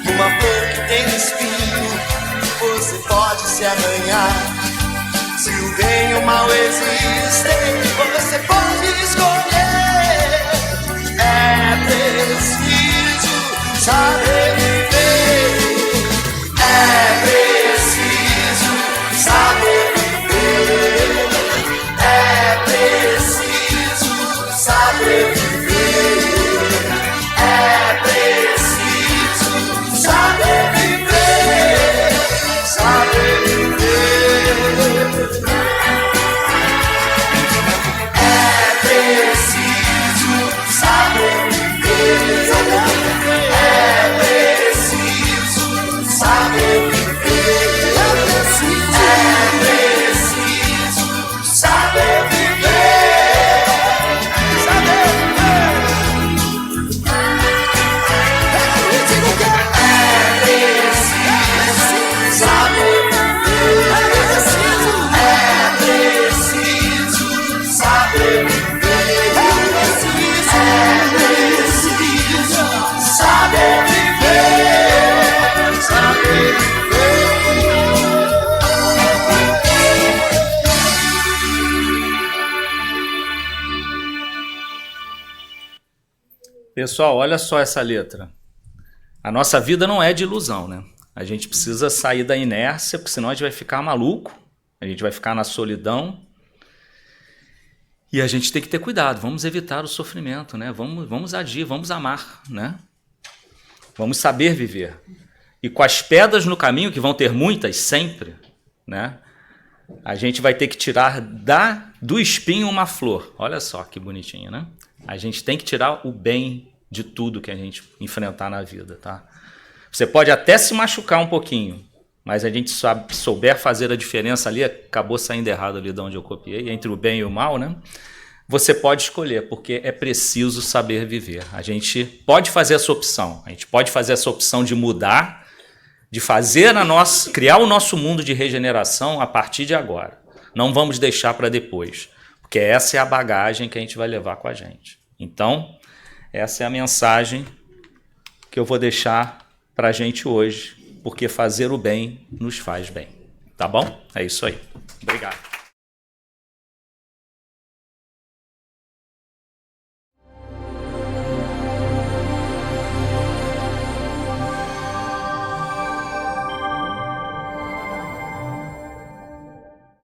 Uma flor que tem espinho você pode se arranhar. Se o bem e o mal existem, você pode escolher. É preciso saber viver. É preciso saber viver. É preciso saber viver. É preciso saber viver. Saber viver. É preciso saber viver. É preciso saber viver. É preciso saber viver. Saber viver. Pessoal, olha só essa letra. A nossa vida não é de ilusão, né? A gente precisa sair da inércia, porque senão a gente vai ficar maluco, a gente vai ficar na solidão. E a gente tem que ter cuidado, vamos evitar o sofrimento, né? Vamos agir, vamos amar, né? Vamos saber viver. E com as pedras no caminho, que vão ter muitas sempre, né? A gente vai ter que tirar do espinho uma flor. Olha só que bonitinho, né? A gente tem que tirar o bem de tudo que a gente enfrentar na vida, tá? Você pode até se machucar um pouquinho, mas a gente souber fazer a diferença ali, acabou saindo errado ali de onde eu copiei, entre o bem e o mal, né? Você pode escolher, porque é preciso saber viver. A gente pode fazer essa opção, a gente pode fazer essa opção de mudar, de fazer criar o nosso mundo de regeneração a partir de agora. Não vamos deixar para depois, porque essa é a bagagem que a gente vai levar com a gente. Então, essa é a mensagem que eu vou deixar para a gente hoje, porque fazer o bem nos faz bem. Tá bom? É isso aí. Obrigado.